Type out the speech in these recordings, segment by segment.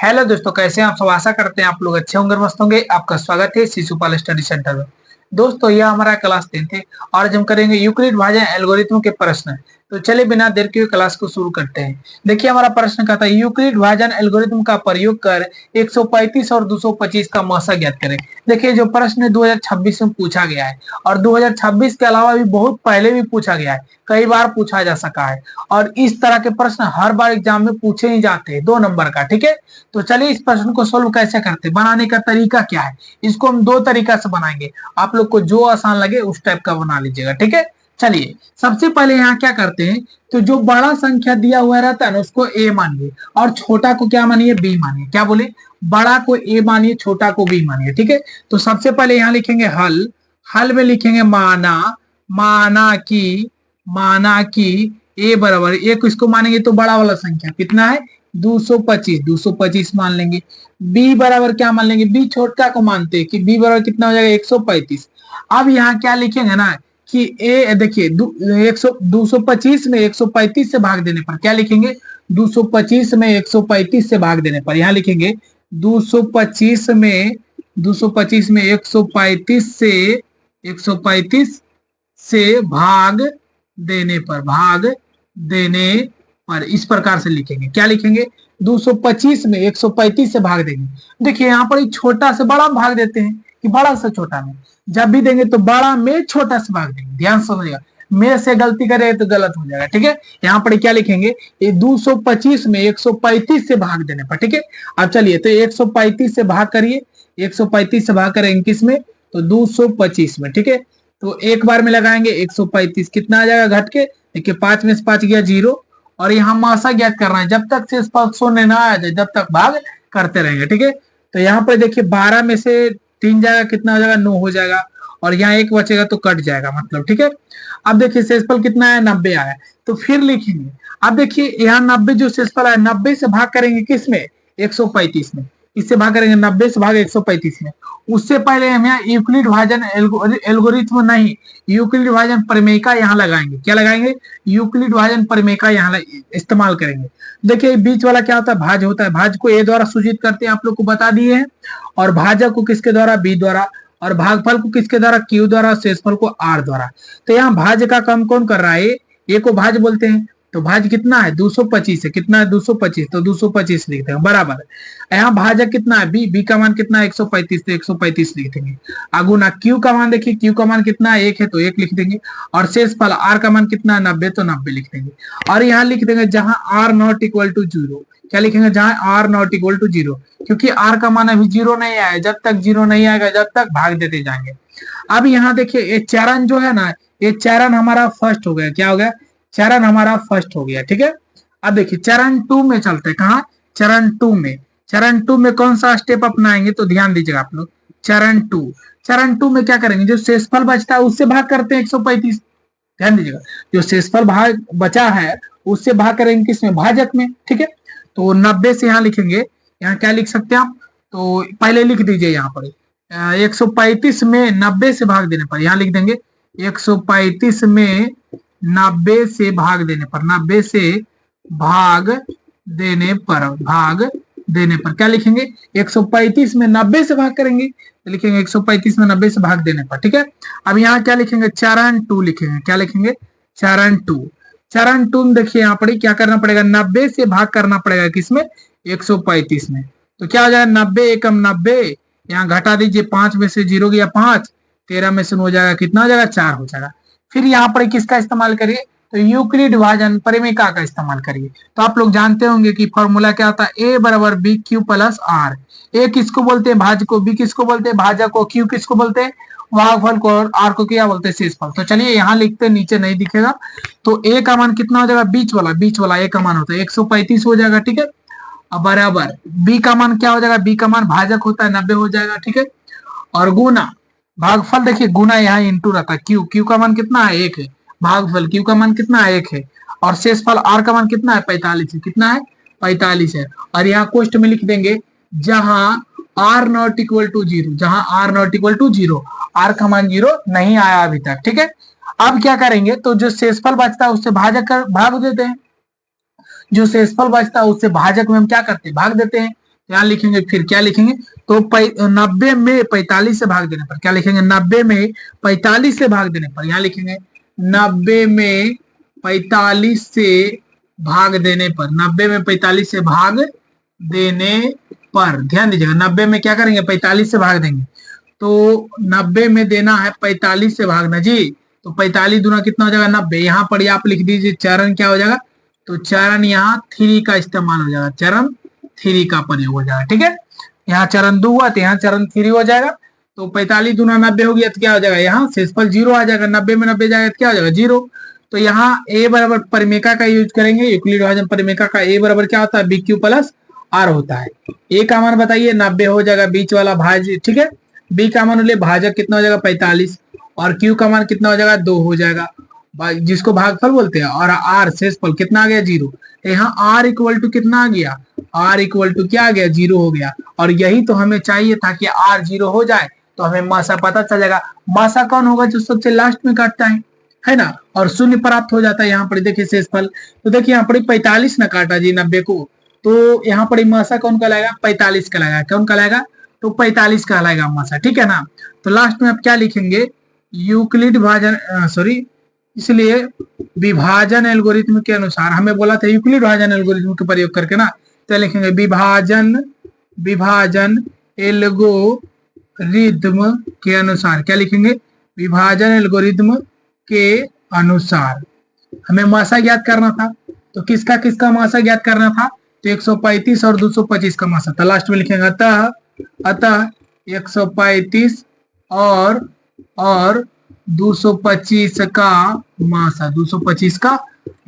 Hello दोस्तों, कैसे हैं आप सब। आशा करते हैं आप लोग अच्छे होंगे, मस्त होंगे। आपका स्वागत है शिशुपाल स्टडी सेंटर में। दोस्तों, यह हमारा क्लास 10 है और आज हम करेंगे यूक्लिड भाजन एल्गोरिथम के प्रश्न। तो चलिए बिना देर के क्लास को शुरू करते हैं। देखिए, हमारा प्रश्न कहता है यूक्लिड भाजन एल्गोरिथम का प्रयोग कर 135 और 225 का मौसा ज्ञात करें। देखिए, जो प्रश्न 2026 में पूछा गया है और 2026 के अलावा भी बहुत पहले भी पूछा गया है, कई बार पूछा जा सका है और इस तरह के प्रश्न हर बार एग्जाम में पूछे ही जाते हैं 2 नंबर का। ठीक है, तो चलिए इस प्रश्न को सोल्व कैसे करते हैं, बनाने का तरीका क्या है। इसको हम 2 तरीका से बनाएंगे, आप लोग को जो आसान लगे उस टाइप का बना लीजिएगा। ठीक है, चलिए सबसे पहले यहाँ क्या करते हैं, तो जो बड़ा संख्या दिया हुआ रहता है ना उसको ए मानिए और छोटा को क्या मानिए, बी मानिए। क्या बोले, बड़ा को ए मानिए, छोटा को बी मानिए। ठीक है, तो सबसे पहले यहाँ लिखेंगे हल। हल में लिखेंगे माना, माना की ए बराबर ए को इसको मानेंगे तो बड़ा वाला संख्या कितना है 225, 225 मान लेंगे। बी बराबर क्या मान लेंगे, बी छोटा को मानते हैं कि बी बराबर कितना हो जाएगा 135। अब यहाँ क्या लिखेंगे ना कि ए देखिए 225 में 135 से भाग देने पर क्या लिखेंगे, 225 में 135 से भाग देने पर यहाँ लिखेंगे 225 में 135 से भाग देने पर इस प्रकार से लिखेंगे। क्या लिखेंगे, 225 में 135 से भाग देंगे। देखिए यहाँ पर छोटा से बड़ा भाग देते हैं कि बड़ा से छोटा में, जब भी देंगे तो बड़ा में छोटा से भाग देंगे। ध्यान समझिएगा, में से गलती करे तो गलत हो जाएगा। ठीक है, यहाँ पर क्या लिखेंगे, ये 225 में 135 से भाग देने पर। ठीक है, अब चलिए तो 135 से भाग करिए, 135 से भाग करेंगे किस में, तो 225 में। ठीक है, तो एक बार में लगाएंगे 135, कितना आ जाएगा घट के, देखिए 5 में से 5 गया 0 और यहाँ मासा ज्ञात करना है। जब तक शेषफल शून्य ना आ जाए जब तक भाग करते रहेंगे। ठीक है, तो यहाँ पर देखिए 12 में से 3 जाएगा, कितना हो जाएगा 9 हो जाएगा और यहाँ 1 बचेगा तो कट जाएगा मतलब। ठीक है, अब देखिए शेषफल कितना है 90 आया, तो फिर लिखेंगे। अब देखिए यहाँ 90 जो शेषफल है 90 से भाग करेंगे किस में, 135 में। इससे भाग करेंगे 90 से भाग 135 में। उससे पहले हम यहाँ यूक्लिड भाजन एल्गोरिथम नहीं, यूक्लिड भाजन प्रमेय यहाँ लगाएंगे। क्या लगाएंगे, यूक्लिड भाजन प्रमेय यहाँ इस्तेमाल करेंगे। देखिए बीच वाला क्या होता है, भाज होता है। भाज को ए द्वारा सूचित करते हैं, आप लोग को बता दिए हैं। और भाजक को किसके द्वारा, बी द्वारा। और भागफल को किसके द्वारा, क्यू द्वारा। शेषफल को आर द्वारा। तो यहाँ भाज का काम कौन कर रहा है, ए को भाज बोलते हैं। तो भाज कितना है 225 है, कितना है 225, तो 225 लिखते हैं बराबर। यहाँ भाजक कितना है, बी का मान कितना है 135, तो 135 लिख देंगे। अगुना क्यू का मान, देखिए क्यू का मान कितना है 1 है तो 1 लिख देंगे। और शेषफल आर का मान कितना है 90, तो 90 लिख देंगे। और यहाँ लिख देंगे जहां आर नॉट इक्वल टू 0। क्या लिखेंगे, जहां आर नॉट इक्वल टू 0, क्योंकि आर का मान अभी 0 नहीं आया। जब तक 0 नहीं आएगा जब तक भाग देते जाएंगे। अब यहाँ देखिए ये चरण जो है ना, ये चरण हमारा फर्स्ट हो गया। क्या हो गया, चरण हमारा फर्स्ट हो गया। ठीक है, अब देखिए चरण 2 में चलते हैं। कहा, चरण 2 में। चरण 2 में कौन सा स्टेप अपनाएंगे, तो ध्यान दीजिएगा आप लोग। चरण 2 में क्या करेंगे, जो शेषफल बचता है उससे भाग करते हैं 135। ध्यान दीजिएगा, जो शेषफल भाग बचा है उससे भाग करेंगे किसमें, भाजक में। ठीक है, तो 90 से यहाँ लिखेंगे। यहाँ क्या लिख सकते हैं आप, तो पहले लिख दीजिए यहाँ पर 135 में 90 से भाग देने पर, यहाँ लिख देंगे 135 में 90 से भाग देने पर, 90 से भाग देने पर क्या लिखेंगे, 135 में 90 से भाग करेंगे तो लिखेंगे 135 में 90 से भाग देने पर। ठीक है, अब यहाँ क्या लिखेंगे, चरण 2 लिखेंगे। क्या लिखेंगे, चरण 2 में देखिए यहाँ पर क्या करना पड़ेगा, 90 से भाग करना पड़ेगा किसमें, 135 में। तो क्या हो जाएगा 90 एकम 90, यहाँ घटा दीजिए 5 में से 0 गया 5, 13 में से हो जाएगा कितना हो जाएगा 4 हो जाएगा। फिर यहाँ पर किसका इस्तेमाल करिए, तो यूक्लिड भाजन प्रमेय का इस्तेमाल करिए। तो आप लोग जानते होंगे कि फॉर्मूला क्या होता है, ए बराबर बी क्यू प्लस आर। ए किसको बोलते हैं, भाज को। बी किसको बोलते हैं, भाजक को। क्यू किसको बोलते हैं, भागफल को। और आर को क्या बोलते हैं, शेषफल। तो चलिए यहाँ लिखते, नीचे नहीं दिखेगा। तो ए का मान कितना हो जाएगा, बीच वाला ए का मान होता है 135 हो जाएगा। ठीक है, अब बराबर बी का मान क्या हो जाएगा, बी का मान भाजक होता है 90 हो जाएगा। ठीक है, और गुना भागफल, देखिए गुना यहाँ इंटू रहता है। क्यू का मान कितना है 1 है, भागफल क्यू का मान कितना है 1 है। और शेषफल आर का मान कितना है 45 है, कितना है 45 है। और यहाँ कोष्ट में लिख देंगे जहां आर नॉट इक्वल टू 0, जहां r not equal to 0, r का मान 0 नहीं आया अभी तक। ठीक है, अब क्या करेंगे, तो जो शेषफल बचता है उससे भाजक कर भाग देते हैं। जो शेषफल बचता है उससे भाजक में हम क्या करते हैं, भाग देते हैं। यहाँ लिखेंगे, फिर क्या लिखेंगे, तो 90 में 45 से भाग देने पर क्या लिखेंगे, 90 में 45 से भाग देने पर, यहाँ लिखेंगे 90 में 45 से भाग देने पर, 90 में 45 से भाग देने पर, ध्यान दीजिएगा 90 में क्या करेंगे, 45 से भाग देंगे, तो 90 में देना है 45 से भागना जी, तो 45 दूना कितना हो जाएगा 90, यहाँ पर आप लिख दीजिए चरण क्या हो जाएगा, तो चरण यहाँ 3 का इस्तेमाल हो जाएगा, चरण 3 का प्रयोग हो जाएगा, ठीक है। यहाँ चरण 2 हुआ तो यहाँ चरण 3 हो जाएगा, तो 45 दूना 90 हो गया तो क्या हो जाएगा, यहाँ शेषफल 0 आ जाएगा, 90 में 90 जाएगा तो क्या हो जाएगा 0। तो यहाँ a बराबर परिमेका का यूज करेंगे, यूक्लिड विभाजन परिमेका का a बराबर क्या होता है, बी क्यू प्लस आर होता है। a का मान बताइए 90 हो जाएगा, बीच वाला भाज्य, ठीक है। b का मान ले भाजक कितना हो जाएगा 45, और q का मान कितना हो जाएगा 2 हो जाएगा, जिसको भागफल बोलते हैं, और r शेषफल कितना आ गया 0। यहाँ r इक्वल टू कितना आ गया, r इक्वल टू क्या आ गया 0 हो गया, और यही तो हमें चाहिए था कि r 0 हो जाए तो हमें मासा पता चल जाएगा। मासा कौन होगा, जो सबसे लास्ट में काटता है ना, और शून्य प्राप्त हो जाता है। यहाँ पर देखिए शेषफल, तो देखिए यहाँ पर 45 ना काटा जी 90 को, तो यहाँ पर मासा कौन कहलाएगा, 45 कहलाएगा, कौन कहलाएगा, तो 45 कहलाएगा मासा, ठीक है ना। तो लास्ट में आप क्या लिखेंगे, यूक्लिड विभाजन सॉरी इसलिए विभाजन एल्गोरिथम के अनुसार, हमें बोला था यूक्लिड विभाजन एल्गोरिथम के प्रयोग करके ना, तो लिखेंगे विभाजन एल्गोरिथम के अनुसार, क्या लिखेंगे, विभाजन एल्गोरिथम के अनुसार हमें मासा ज्ञात करना था, तो किसका किसका मासा ज्ञात करना था, तो 135 और 225 का मासा था। लास्ट में लिखेंगे अतः 135 और 225 का मासा, 225 का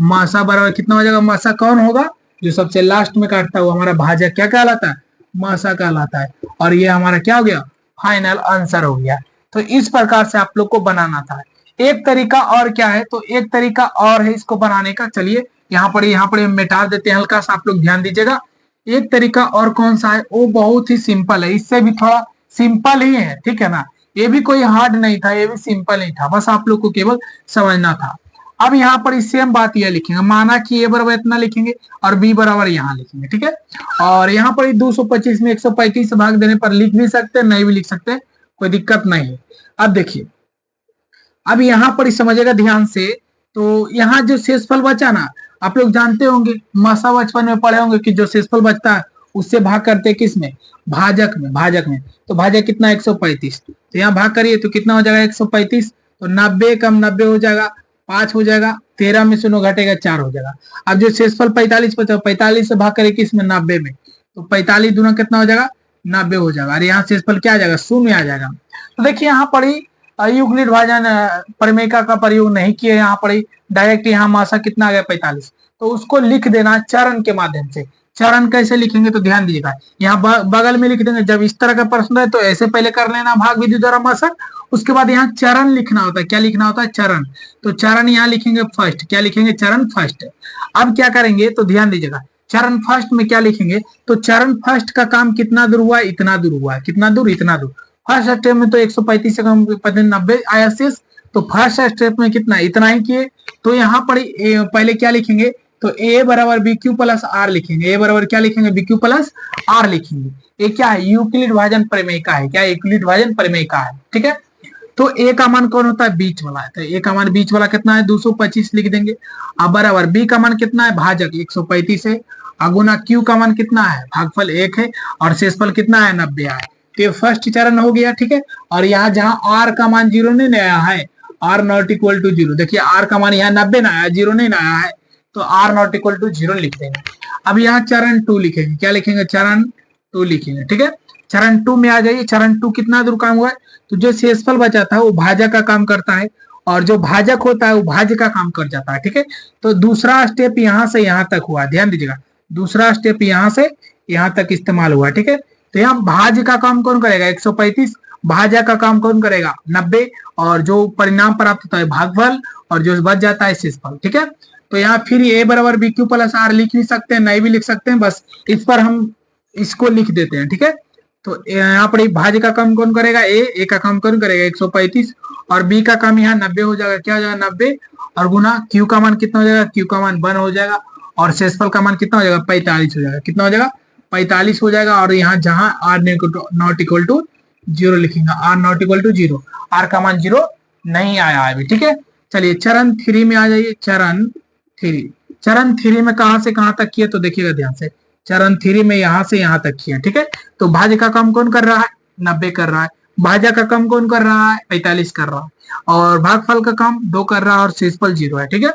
मासा बराबर कितना हो जाएगा, मासा कौन होगा, जो सबसे लास्ट में काटता हुआ हमारा भाजक क्या कहलाता है, मासा कहलाता है। और ये हमारा क्या हो गया, फाइनल आंसर हो गया। तो इस प्रकार से आप लोग को बनाना था। एक तरीका और क्या है, तो एक तरीका और है इसको बनाने का, चलिए यहाँ पर मिटा देते हैं हल्का सा, आप लोग ध्यान दीजिएगा। एक तरीका और कौन सा है, वो बहुत ही सिंपल है, इससे भी थोड़ा सिंपल ही है, ठीक है ना, ये भी कोई हार्ड नहीं था, ये भी सिंपल नहीं था, बस आप लोग को केवल समझना था। अब यहाँ पर सेम बात यह लिखेंगे, माना कि a बराबर इतना लिखेंगे और b बराबर यहाँ लिखेंगे, ठीक है। और यहाँ पर 225 में 135 से भाग देने पर लिख भी सकते हैं, नहीं भी लिख सकते, कोई दिक्कत नहीं है। अब देखिए, अब यहाँ पर समझिएगा ध्यान से, तो यहाँ जो शेषफल बचा ना, आप लोग जानते होंगे, मासा बचपन में पढ़े होंगे कि जो शेषफल बचता है उससे भाग करते किस में, भाजक में, तो भाजक कितना 135, तो यहाँ भाग करिए तो कितना हो जाएगा 135, तो 90 कम 90 हो जाएगा 5 हो जाएगा, 13 में से 9 घटेगा 4 हो जाएगा। अब जो शेषफल 45 बचा, 45 से भाग करिए किस में, 90 में, तो 45 दूना कितना हो जाएगा 90 हो जाएगा, और यहाँ शेषफल क्या आ जाएगा, शून्य आ जाएगा। तो देखिए यहाँ पर यूक्लिड विभाजन परिमेका का प्रयोग नहीं किया, यहाँ पर डायरेक्ट यहाँ मासा कितना आ गया 45, तो उसको लिख देना चरण के माध्यम से। चरण कैसे लिखेंगे, तो ध्यान दीजिएगा, यहाँ बगल में लिख देंगे, जब इस तरह का प्रश्न है तो ऐसे पहले कर लेना भाग विधि द्वारा मासा, उसके बाद यहाँ चरण लिखना होता है, क्या लिखना होता है, चरण, तो चरण यहाँ लिखेंगे फर्स्ट, क्या लिखेंगे, चरण फर्स्ट। अब क्या करेंगे, तो ध्यान दीजिएगा, चरण फर्स्ट में क्या लिखेंगे, तो चरण फर्स्ट का काम कितना दूर हुआ, इतना दूर हुआ, कितना दूर, इतना दूर। फर्स्ट स्टेप में तो 135 से कम 90 आया शेष, तो फर्स्ट स्टेप में कितना, इतना ही किए, तो यहाँ पर पहले क्या लिखेंगे, तो a बराबर बी क्यू प्लस आर लिखेंगे, a बराबर क्या लिखेंगे, बी क्यू प्लस आर लिखेंगे। ये क्या है, यूक्लिड विभाजन प्रमेय है, क्या यूक्लिड विभाजन प्रमेय है, ठीक है। तो a का मान कौन होता है, बीच वाला है, तो a का मान बीच वाला कितना है 225 लिख देंगे। अब बराबर b का मान कितना है, भाजक 135 है, अगुना q का मान कितना है, भागफल 1 है, और शेषफल कितना है 90 है। तो फर्स्ट चरण हो गया, ठीक है। और यहाँ जहाँ r का मान 0 नहीं आया है, r नॉट इक्वल टू 0, देखिए r का मान यहाँ 90 ना आया, 0 नहीं आया है, तो r नॉट इक्वल टू 0 लिख देंगे। अब यहाँ चरण 2 लिखेंगे, क्या लिखेंगे, चरण 2 लिखेंगे, ठीक है। चरण 2 में आ जाइए, चरण 2 कितना दूर काम हुआ है, तो जो शेषफल बचा था वो भाजक का काम करता है, और जो भाजक होता है वो भाज्य का काम कर जाता है, ठीक है। तो दूसरा स्टेप यहाँ से यहाँ तक हुआ, ध्यान दीजिएगा, दूसरा स्टेप यहाँ से यहाँ तक इस्तेमाल हुआ, ठीक है। तो यहाँ भाज्य का काम कौन करेगा 135, भाज्य का काम कौन करेगा 90, और जो परिणाम प्राप्त होता है भागफल, और जो बच जाता है शेषफल, ठीक है। तो यहाँ फिर a बराबर बी क्यू प्लस आर लिख भी सकते हैं, नहीं भी लिख सकते हैं, बस इस पर हम इसको लिख देते हैं, ठीक है। तो यहाँ पर भाज्य का काम कौन करेगा, a का काम कौन करेगा 135, और b का काम यहाँ 90 हो जाएगा, क्या हो जाएगा 90, और गुना q का मान कितना हो जाएगा, q का मान 1 हो जाएगा, और शेषफल का मान कितना हो जाएगा 45 हो जाएगा, कितना हो जाएगा 45 हो जाएगा, और यहाँ जहां आर नॉट इक्वल टू 0 लिखेंगे, r not equal to 0, r का मान 0 नहीं आया है अभी, ठीक है। चलिए चरण 3 में आ जाइए। चरण थ्री में कहां से कहां तक किए तो देखिएगा ध्यान से, चरण 3 में यहां से यहां तक किया, ठीक है। तो भाज्य का काम कौन कर रहा है, 90 कर रहा है। भाज्य का काम कौन कर रहा है, 45 कर रहा है। और भागफल का काम 2 कर रहा है, और शेषफल 0 है, ठीक है।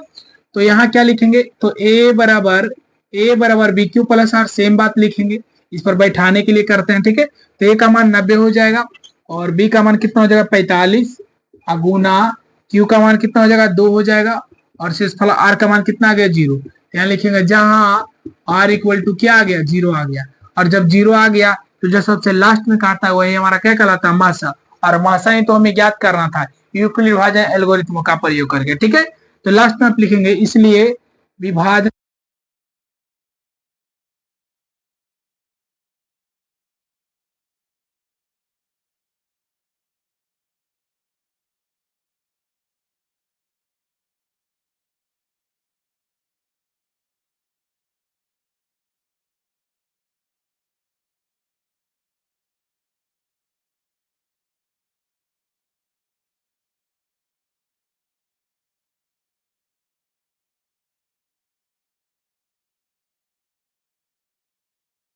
तो यहाँ क्या लिखेंगे, तो ए बराबर b q plus r, same बात लिखेंगे, इस पर बैठाने के लिए करते हैं, ठीक है। तो ए का मान 90 हो जाएगा, और बी का मान कितना हो जाएगा 45, गुना क्यू का मान कितना हो जाएगा 2 हो जाएगा, और शेषफल आर का मान कितना आ गया 0। यहाँ लिखेंगे जहां आर इक्वल टू क्या आ गया 0 आ गया, और जब 0 आ गया तो जो सबसे लास्ट में काटता है वही हमारा क्या कहलाता है, मासा। और मासा ही तो हमें ज्ञात करना था यूक्लिड विभाजन एल्गोरिथम का प्रयोग करके, ठीक है। तो लास्ट में आप लिखेंगे इसलिए विभाजन